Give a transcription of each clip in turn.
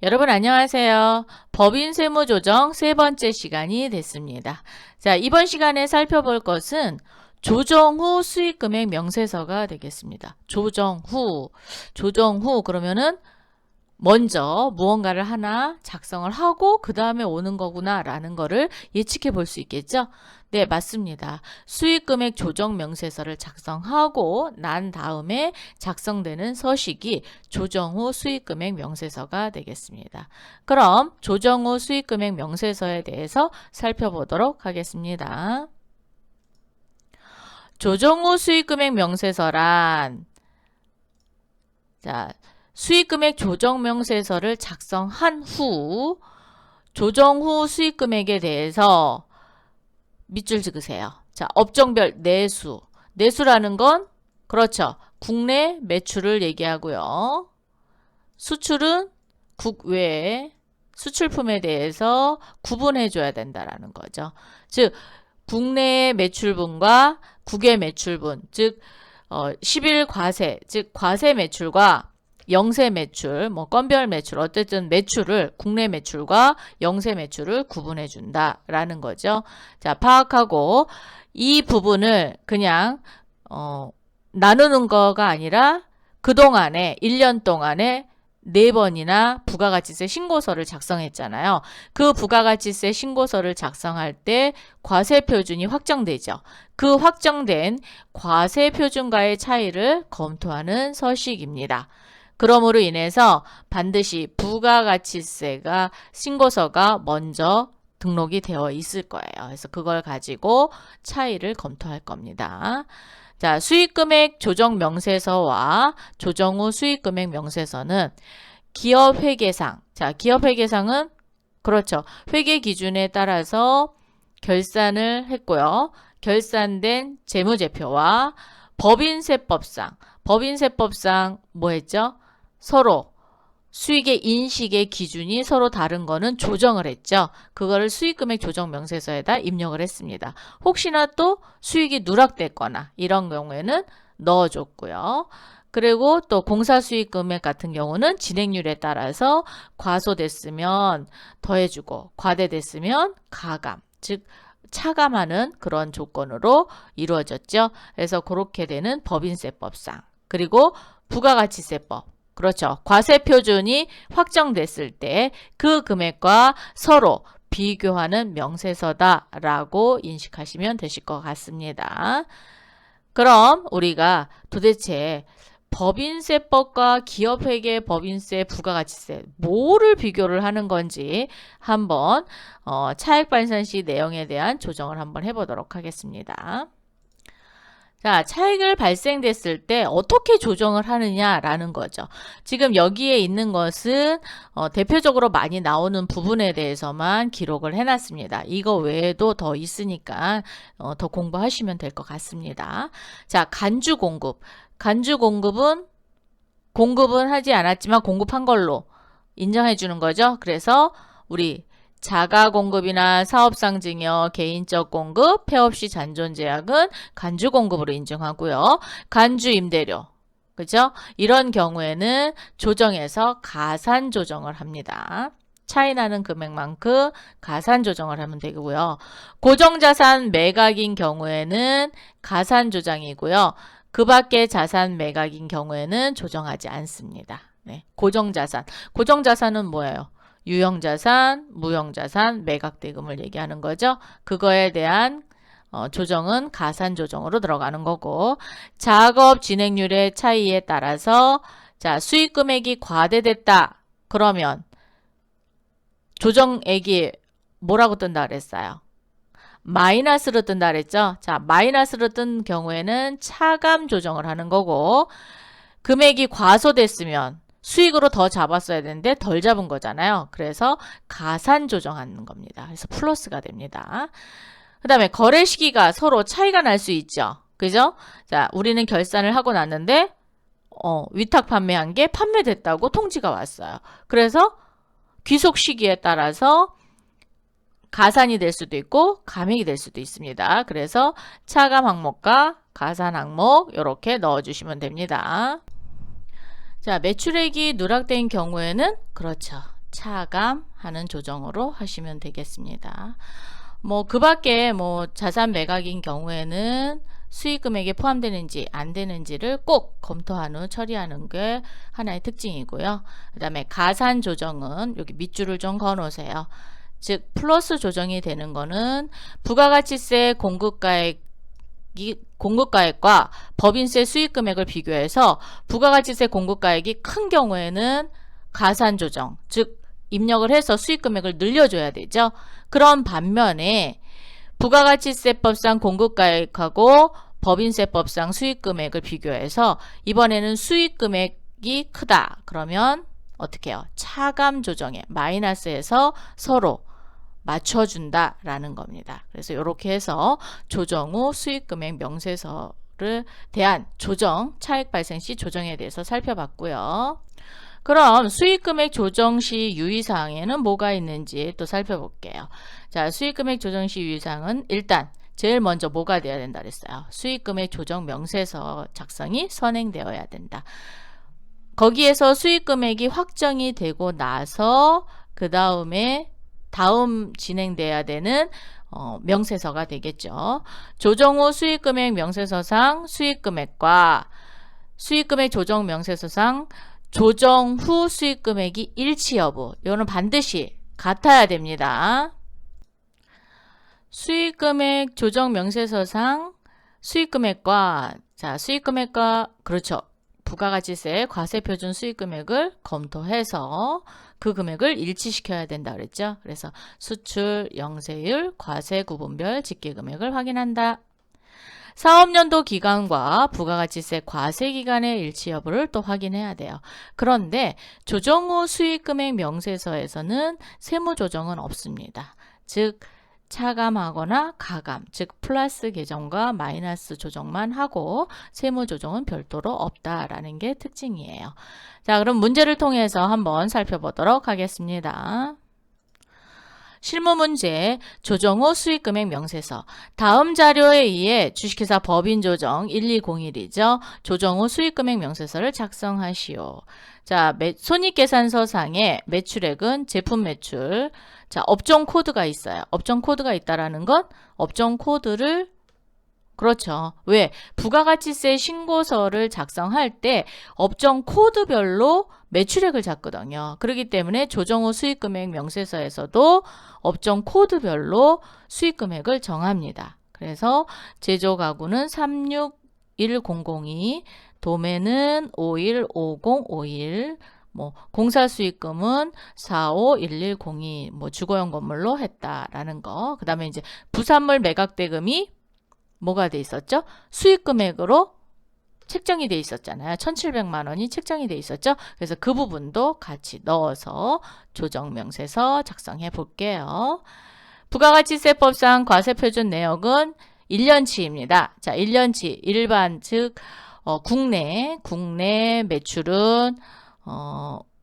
여러분 안녕하세요. 법인 세무조정 세 번째 시간이 됐습니다. 자, 이번 시간에 살펴볼 것은 조정 후 수익금액 명세서가 되겠습니다. 조정 후 그러면은 먼저 무언가를 하나 작성을 하고 그 다음에 오는 거구나 라는 거를 예측해 볼 수 있겠죠? 네, 맞습니다. 수익금액 조정 명세서를 작성하고 난 다음에 작성되는 서식이 조정 후 수익금액 명세서가 되겠습니다. 그럼 조정 후 수익금액 명세서에 대해서 살펴보도록 하겠습니다. 조정 후 수익금액 명세서란 수익금액 조정명세서를 작성한 후 조정 후 수익금액에 대해서 밑줄 찍으세요. 자, 업종별 내수. 내수라는 건 그렇죠. 국내 매출을 얘기하고요. 수출은 국외 수출품에 대해서 구분해 줘야 된다라는 거죠. 즉 국내의 매출분과 국외 매출분, 즉 10일 과세, 즉 과세 매출과 영세 매출, 건별 매출, 어쨌든 매출을 국내 매출과 영세 매출을 구분해 준다라는 거죠. 자, 파악하고 이 부분을 그냥 나누는 거가 아니라 그동안에 1년 동안에 4번이나 부가가치세 신고서를 작성했잖아요. 그 부가가치세 신고서를 작성할 때 과세표준이 확정되죠. 그 확정된 과세표준과의 차이를 검토하는 서식입니다. 그러므로 인해서 반드시 부가가치세가 신고서가 먼저 등록이 되어 있을 거예요. 그래서 그걸 가지고 차이를 검토할 겁니다. 자, 수익금액 조정 명세서와 조정 후 수익금액 명세서는 기업회계상. 자, 기업회계상은 그렇죠. 회계 기준에 따라서 결산을 했고요. 결산된 재무제표와 법인세법상. 법인세법상 뭐 했죠? 서로 수익의 인식의 기준이 서로 다른 거는 조정을 했죠. 그거를 수익금액 조정 명세서에다 입력을 했습니다. 혹시나 또 수익이 누락됐거나 이런 경우에는 넣어줬고요. 그리고 또 공사수익금액 같은 경우는 진행률에 따라서 과소됐으면 더해주고 과대됐으면 가감, 즉 차감하는 그런 조건으로 이루어졌죠. 그래서 그렇게 되는 법인세법상 그리고 부가가치세법 그렇죠. 과세표준이 확정됐을 때 그 금액과 서로 비교하는 명세서다라고 인식하시면 되실 것 같습니다. 그럼 우리가 도대체 법인세법과 기업회계 법인세, 부가가치세 뭐를 비교를 하는 건지 한번 차액발산 시 내용에 대한 조정을 한번 해보도록 하겠습니다. 자, 차익을 발생됐을 때 어떻게 조정을 하느냐라는 거죠. 지금 여기에 있는 것은 대표적으로 많이 나오는 부분에 대해서만 기록을 해놨습니다. 이거 외에도 더 있으니까 더 공부하시면 될 것 같습니다. 자, 간주 공급. 간주 공급은 하지 않았지만 공급한 걸로 인정해 주는 거죠. 그래서 우리 자가 공급이나 사업상 증여, 개인적 공급, 폐업시 잔존 제약은 간주 공급으로 인정하고요. 간주 임대료, 그죠? 이런 경우에는 조정해서 가산 조정을 합니다. 차이 나는 금액만큼 가산 조정을 하면 되고요. 고정자산 매각인 경우에는 가산 조정이고요. 그 밖에 자산 매각인 경우에는 조정하지 않습니다. 네, 고정자산. 고정자산은 뭐예요? 유형자산, 무형자산, 매각대금을 얘기하는 거죠. 그거에 대한 조정은 가산조정으로 들어가는 거고 작업 진행률의 차이에 따라서 자 수익금액이 과대됐다. 그러면 조정액이 뭐라고 뜬다 그랬어요? 마이너스로 뜬다 그랬죠. 자, 마이너스로 뜬 경우에는 차감 조정을 하는 거고 금액이 과소됐으면 수익으로 더 잡았어야 되는데 덜 잡은 거잖아요. 그래서 가산 조정하는 겁니다. 그래서 플러스가 됩니다. 그 다음에 거래 시기가 서로 차이가 날 수 있죠. 그죠? 자, 우리는 결산을 하고 났는데 위탁 판매한 게 판매됐다고 통지가 왔어요. 그래서 귀속 시기에 따라서 가산이 될 수도 있고 감액이 될 수도 있습니다. 그래서 차감 항목과 가산 항목 이렇게 넣어주시면 됩니다. 자, 매출액이 누락된 경우에는 그렇죠. 차감하는 조정으로 하시면 되겠습니다. 뭐 그 밖에 뭐 자산 매각인 경우에는 수익 금액에 포함되는지 안 되는지를 꼭 검토한 후 처리하는 게 하나의 특징이고요. 그 다음에 가산 조정은 여기 밑줄을 좀 그어 놓으세요. 즉 플러스 조정이 되는 거는 부가가치세 공급가액과 법인세 수익 금액을 비교해서 부가가치세 공급가액이 큰 경우에는 가산 조정, 즉 입력을 해서 수익 금액을 늘려줘야 되죠. 그런 반면에 부가가치세법상 공급가액하고 법인세법상 수익 금액을 비교해서 이번에는 수익 금액이 크다. 그러면 어떻게 해요? 차감 조정에 마이너스에서 서로 맞춰준다 라는 겁니다. 그래서 이렇게 해서 조정 후 수익금액 명세서를 대한 조정, 차익 발생 시 조정에 대해서 살펴봤고요. 그럼 수익금액 조정 시 유의사항에는 뭐가 있는지 또 살펴볼게요. 자, 수익금액 조정 시 유의사항은 일단 제일 먼저 뭐가 되어야 된다 그랬어요. 수익금액 조정 명세서 작성이 선행되어야 된다. 거기에서 수익금액이 확정이 되고 나서 그 다음에 다음 진행돼야 되는 명세서가 되겠죠. 조정 후 수익금액 명세서상 수익금액과 수익금액 조정 명세서상 조정 후 수익금액이 일치 여부, 이거는 반드시 같아야 됩니다. 수익금액 조정 명세서상 수익금액과 그렇죠. 부가가치세 과세표준 수익금액을 검토해서 그 금액을 일치시켜야 된다 그랬죠. 그래서 수출, 영세율, 과세 구분별 집계금액을 확인한다. 사업연도 기간과 부가가치세 과세 기간의 일치 여부를 또 확인해야 돼요. 그런데 조정 후 수익금액 명세서에서는 세무조정은 없습니다. 즉 차감하거나 가감, 즉 플러스 계정과 마이너스 조정만 하고 세무조정은 별도로 없다라는 게 특징이에요. 자, 그럼 문제를 통해서 한번 살펴보도록 하겠습니다. 실무 문제, 조정 후 수익금액 명세서. 다음 자료에 의해 주식회사 법인조정 1201이죠. 조정 후 수익금액 명세서를 작성하시오. 자, 손익계산서상의 매출액은 제품 매출. 자, 업종 코드가 있어요. 업종 코드가 있다라는 건 업종 코드를 그렇죠. 왜? 부가가치세 신고서를 작성할 때 업종 코드별로 매출액을 잡거든요. 그렇기 때문에 조정 후 수익금액 명세서에서도 업종 코드별로 수익금액을 정합니다. 그래서 제조가구는 361002, 도매는 515051, 뭐 공사 수익금은 451102, 뭐 주거용 건물로 했다라는 거. 그다음에 이제 부산물 매각 대금이 뭐가 돼 있었죠? 수익 금액으로 책정이 돼 있었잖아요. 1,700만 원이 책정이 돼 있었죠. 그래서 그 부분도 같이 넣어서 조정 명세서 작성해 볼게요. 부가가치세법상 과세표준 내역은 1년치입니다. 자, 1년치 일반 즉 국내 매출은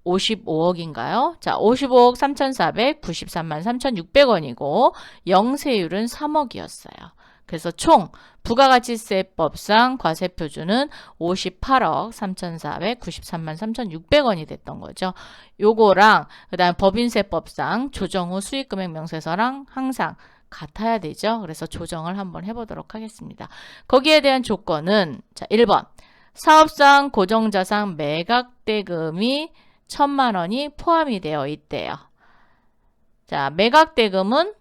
55억인가요? 자, 55억 3,493만 3,600원이고 영세율은 3억이었어요. 그래서 총 부가가치세법상 과세표준은 58억 3,493만 3,600원이 됐던 거죠. 요거랑 그 다음 법인세법상 조정 후 수익금액 명세서랑 항상 같아야 되죠. 그래서 조정을 한번 해보도록 하겠습니다. 거기에 대한 조건은 자 1번 사업상 고정자산 매각대금이 1,000만 원이 포함이 되어 있대요. 자, 매각대금은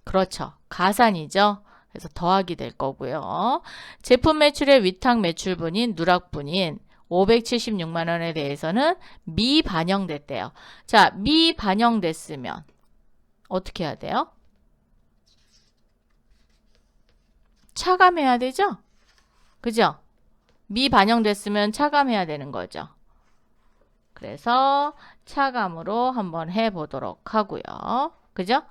그렇죠. 가산이죠. 그래서 더하기 될 거고요. 제품 매출의 위탁 매출분인 누락분인 576만 원에 대해서는 미반영됐대요. 자, 미반영됐으면 어떻게 해야 돼요? 차감해야 되죠? 그죠? 미반영됐으면 차감해야 되는 거죠. 그래서 차감으로 한번 해보도록 하고요. 그죠?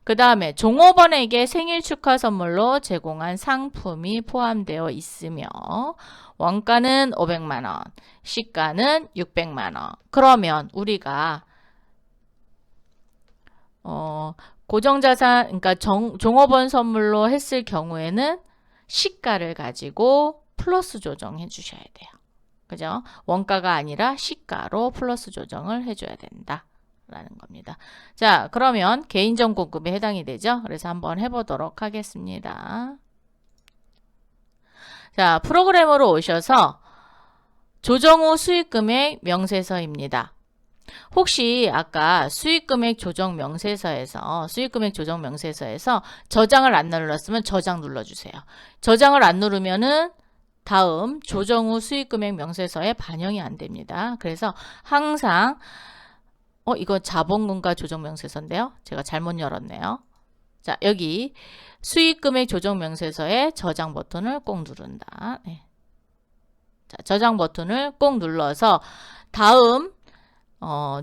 그 다음에 종업원에게 생일 축하 선물로 제공한 상품이 포함되어 있으며 원가는 500만 원, 시가는 600만 원. 그러면 우리가 고정자산, 그러니까 종업원 선물로 했을 경우에는 시가를 가지고 플러스 조정해 주셔야 돼요. 그죠? 원가가 아니라 시가로 플러스 조정을 해줘야 된다. 라는 겁니다. 자, 그러면 개인정보급에 해당이 되죠. 그래서 한번 해보도록 하겠습니다. 자, 프로그램으로 오셔서 조정 후 수익금액 명세서입니다. 혹시 아까 수익금액 조정 명세서에서 저장을 안 눌렀으면 저장 눌러주세요. 저장을 안 누르면은 다음 조정 후 수익금액 명세서에 반영이 안 됩니다. 그래서 항상 이거 자본금과 조정 명세서인데요. 제가 잘못 열었네요. 자, 여기 수익금액 조정 명세서에 저장 버튼을 꼭 누른다. 네. 자, 저장 버튼을 꼭 눌러서 다음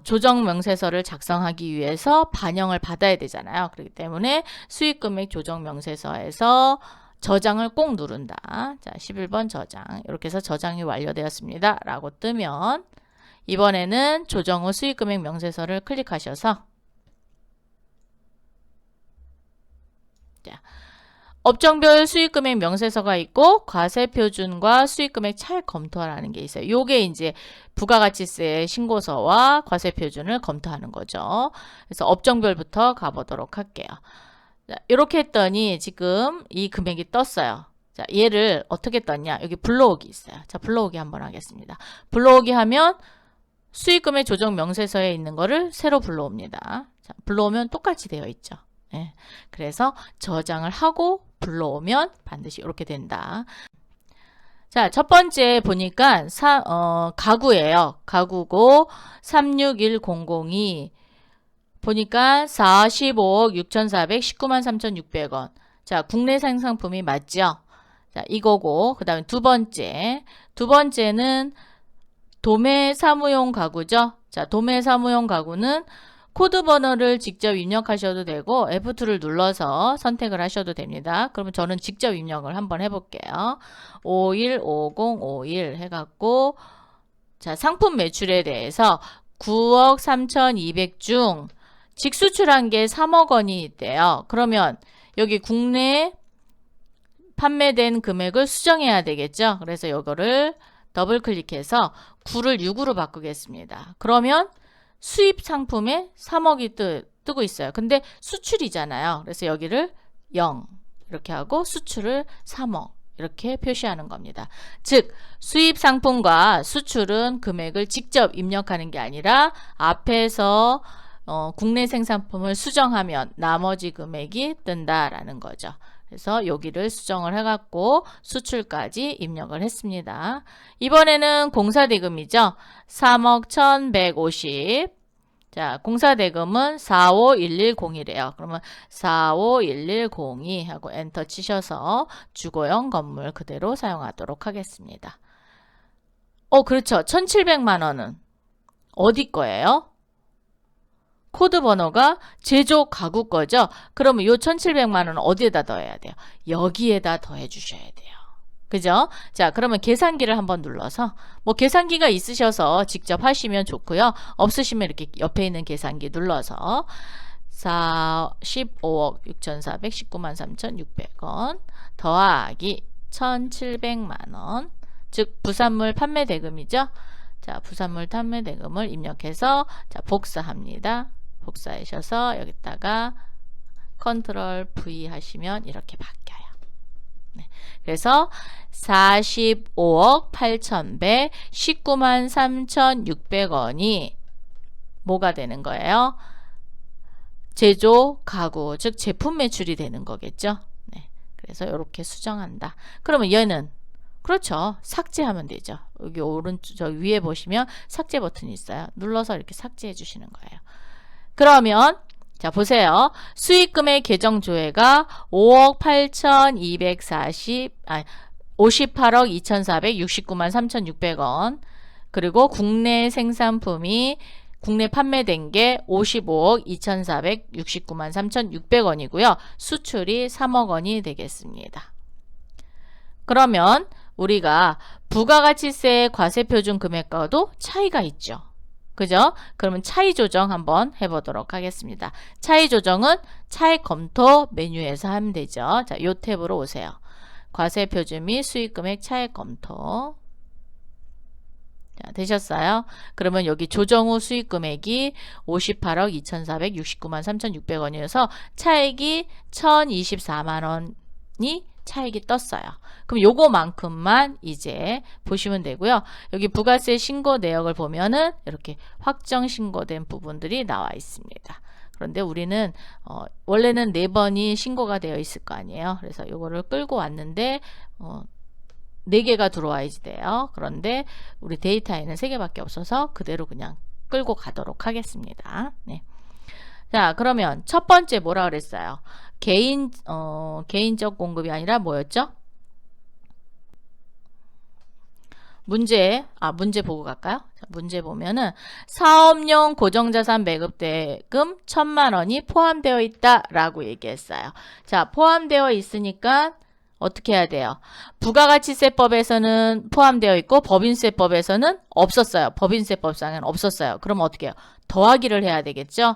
조정 명세서를 작성하기 위해서 반영을 받아야 되잖아요. 그렇기 때문에 수익금액 조정 명세서에서 저장을 꼭 누른다. 자, 11번 저장. 이렇게 해서 저장이 완료되었습니다. 라고 뜨면 이번에는 조정 후 수익금액 명세서를 클릭하셔서 자, 업종별 수익금액 명세서가 있고 과세표준과 수익금액 차액 검토하라는 게 있어요. 요게 이제 부가가치세 신고서와 과세표준을 검토하는 거죠. 그래서 업종별부터 가보도록 할게요. 자, 이렇게 했더니 지금 이 금액이 떴어요. 자, 얘를 어떻게 떴냐? 여기 불러오기 있어요. 자, 불러오기 한번 하겠습니다. 불러오기 하면 수익금액 조정 명세서에 있는 거를 새로 불러옵니다. 자, 불러오면 똑같이 되어 있죠. 네. 그래서 저장을 하고 불러오면 반드시 이렇게 된다. 자, 첫 번째 보니까 가구예요. 가구고 36100이 보니까 45억 6,400, 19만 3,600원. 자, 국내 생산품이 맞죠? 자, 이거고 그 다음에 두 번째는 도매 사무용 가구죠. 자, 도매 사무용 가구는 코드 번호를 직접 입력하셔도 되고 F2를 눌러서 선택을 하셔도 됩니다. 그러면 저는 직접 입력을 한번 해볼게요. 515051 해갖고 자, 상품 매출에 대해서 9억 3,200 중 직수출한 게 3억 원이 있대요. 그러면 여기 국내 판매된 금액을 수정해야 되겠죠. 그래서 이거를 더블 클릭해서 9를 6으로 바꾸겠습니다. 그러면 수입 상품에 3억이 뜨고 있어요. 근데 수출이잖아요. 그래서 여기를 0 이렇게 하고 수출을 3억 이렇게 표시하는 겁니다. 즉 수입 상품과 수출은 금액을 직접 입력하는 게 아니라 앞에서 국내 생산품을 수정하면 나머지 금액이 뜬다라는 거죠. 그래서 여기를 수정을 해갖고 수출까지 입력을 했습니다. 이번에는 공사대금이죠. 3억 1,150. 자, 공사대금은 451101이에요. 그러면 451102 하고 엔터 치셔서 주거용 건물 그대로 사용하도록 하겠습니다. 그렇죠. 1,700만 원은 어디 거예요? 코드 번호가 제조 가구 거죠. 그러면 요 1,700만 원은 어디에다 넣어야 돼요? 여기에다 더해 주셔야 돼요. 그죠? 자, 그러면 계산기를 한번 눌러서 뭐 계산기가 있으셔서 직접 하시면 좋고요. 없으시면 이렇게 옆에 있는 계산기 눌러서 15억 6,400 19만 3,600원 더하기 1,700만 원 즉 부산물 판매 대금이죠. 자, 부산물 판매 대금을 입력해서 자, 복사합니다. 복사하셔서 여기다가 컨트롤 V 하시면 이렇게 바뀌어요. 네. 그래서 45억 8,100 19만 3,600원이 뭐가 되는 거예요? 제조 가구 즉 제품 매출이 되는 거겠죠. 네. 그래서 이렇게 수정한다. 그러면 얘는 그렇죠. 삭제하면 되죠. 여기 오른쪽 위에 보시면 삭제 버튼이 있어요. 눌러서 이렇게 삭제해 주시는 거예요. 그러면 자 보세요. 수익금의 계정 조회가 58억 2,469만 3,600원 그리고 국내 생산품이 국내 판매된 게 55억 2,469만 3,600원이고요. 수출이 3억 원이 되겠습니다. 그러면 우리가 부가가치세 과세표준 금액과도 차이가 있죠. 그죠? 그러면 차이 조정 한번 해보도록 하겠습니다. 차이 조정은 차액 검토 메뉴에서 하면 되죠. 자, 요 탭으로 오세요. 과세표준 및 수익금액 차액 검토. 자, 되셨어요? 그러면 여기 조정 후 수익 금액이 58억 2,469만 3,600원이어서 차액이 1,024만 원이 차익이 떴어요. 그럼 요거만큼만 이제 보시면 되고요. 여기 부가세 신고 내역을 보면은 이렇게 확정 신고된 부분들이 나와 있습니다. 그런데 우리는 원래는 4번이 신고가 되어 있을 거 아니에요. 그래서 요거를 끌고 왔는데 4개가 들어와야지 돼요. 그런데 우리 데이터에는 3개밖에 없어서 그대로 그냥 끌고 가도록 하겠습니다. 네. 자, 그러면 첫 번째 뭐라 그랬어요? 개인적 공급이 아니라 뭐였죠? 문제 보고 갈까요? 자, 문제 보면은 사업용 고정자산 매급대금 1,000만 원이 포함되어 있다 라고 얘기했어요. 자, 포함되어 있으니까 어떻게 해야 돼요? 부가가치세법에서는 포함되어 있고 법인세법에서는 없었어요. 법인세법상에는 없었어요. 그럼 어떻게 해요? 더하기를 해야 되겠죠?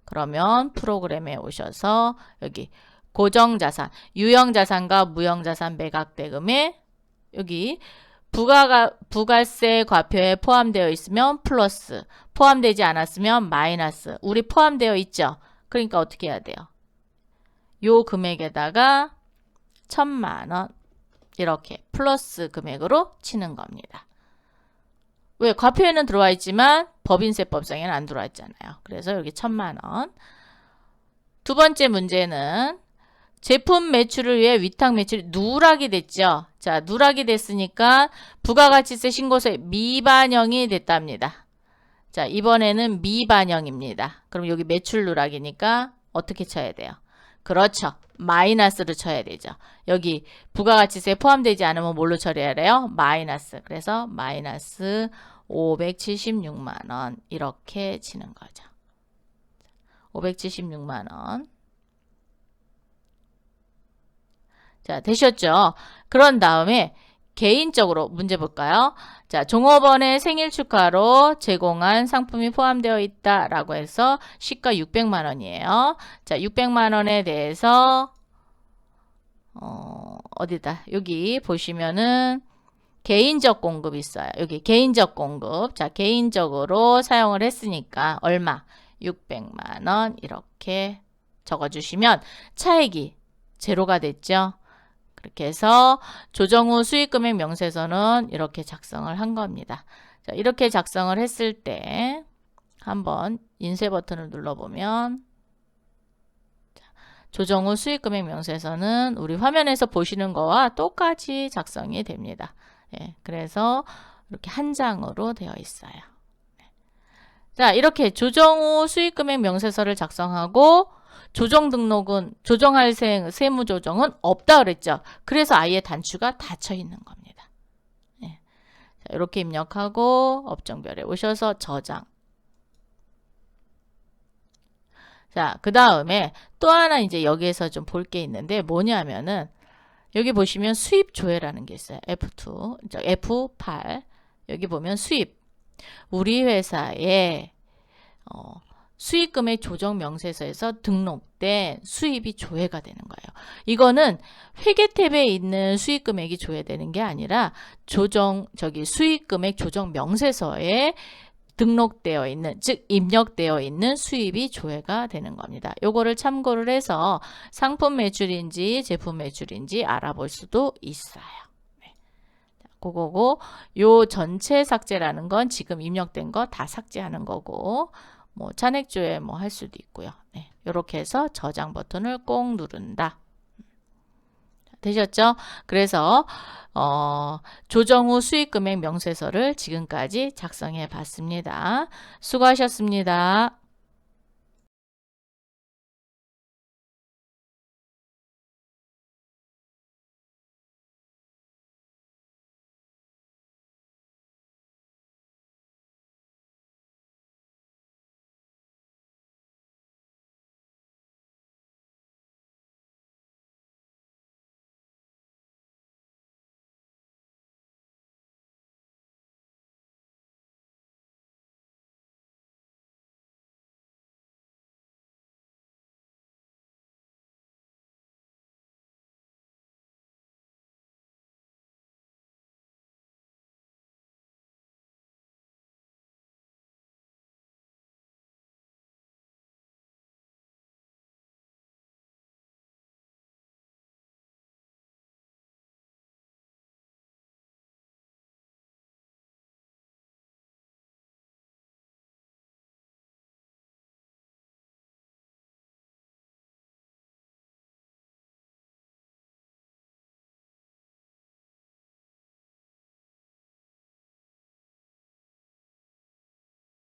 그러면 프로그램에 오셔서 여기 고정자산, 유형자산과 무형자산 매각대금에 여기 부가세 과표에 포함되어 있으면 플러스, 포함되지 않았으면 마이너스. 우리 포함되어 있죠? 그러니까 어떻게 해야 돼요? 요 금액에다가 1,000만 원 이렇게 플러스 금액으로 치는 겁니다. 왜? 과표에는 들어와 있지만 법인세법상에는 안 들어와 있잖아요. 그래서 여기 1,000만 원. 두 번째 문제는 제품 매출을 위해 위탁 매출이 누락이 됐죠. 자, 누락이 됐으니까 부가가치세 신고서에 미반영이 됐답니다. 자, 이번에는 미반영입니다. 그럼 여기 매출 누락이니까 어떻게 쳐야 돼요? 그렇죠. 마이너스를 쳐야 되죠. 여기 부가가치세 포함되지 않으면 뭘로 처리해야 돼요? 마이너스. 그래서 마이너스 576만 원 이렇게 치는 거죠. 576만 원. 자, 되셨죠? 그런 다음에 개인적으로 문제 볼까요? 자, 종업원의 생일 축하로 제공한 상품이 포함되어 있다 라고 해서 시가 600만 원이에요. 자, 600만 원에 대해서 어디다? 여기 보시면은 개인적 공급이 있어요. 여기 개인적 공급. 자, 개인적으로 사용을 했으니까 얼마? 600만 원 이렇게 적어주시면 차액이 제로가 됐죠. 그렇게 해서 조정 후 수익금액 명세서는 이렇게 작성을 한 겁니다. 자, 이렇게 작성을 했을 때 한번 인쇄 버튼을 눌러보면 조정 후 수익금액 명세서는 우리 화면에서 보시는 거와 똑같이 작성이 됩니다. 예, 그래서 이렇게 한 장으로 되어 있어요. 자, 이렇게 조정 후 수익금액 명세서를 작성하고 조정 등록은 조정할 세무 조정은 없다 그랬죠. 그래서 아예 단추가 닫혀 있는 겁니다. 예. 자, 이렇게 입력하고 업종별에 오셔서 저장. 자, 그 다음에 또 하나 이제 여기에서 좀 볼 게 있는데 뭐냐면은 여기 보시면 수입 조회라는 게 있어요. F2, F8. 여기 보면 수입. 우리 회사에 수익금액 조정 명세서에서 등록된 수입이 조회가 되는 거예요. 이거는 회계 탭에 있는 수익금액이 조회되는 게 아니라 수익금액 조정 명세서에 등록되어 있는, 즉 입력되어 있는 수입이 조회가 되는 겁니다. 요거를 참고를 해서 상품 매출인지 제품 매출인지 알아볼 수도 있어요. 네. 그거고 요 전체 삭제라는 건 지금 입력된 거 다 삭제하는 거고 뭐 잔액조회 뭐 할 수도 있고요. 네. 요렇게 해서 저장 버튼을 꼭 누른다. 되셨죠? 그래서 조정 후 수익금액 명세서를 지금까지 작성해 봤습니다. 수고하셨습니다.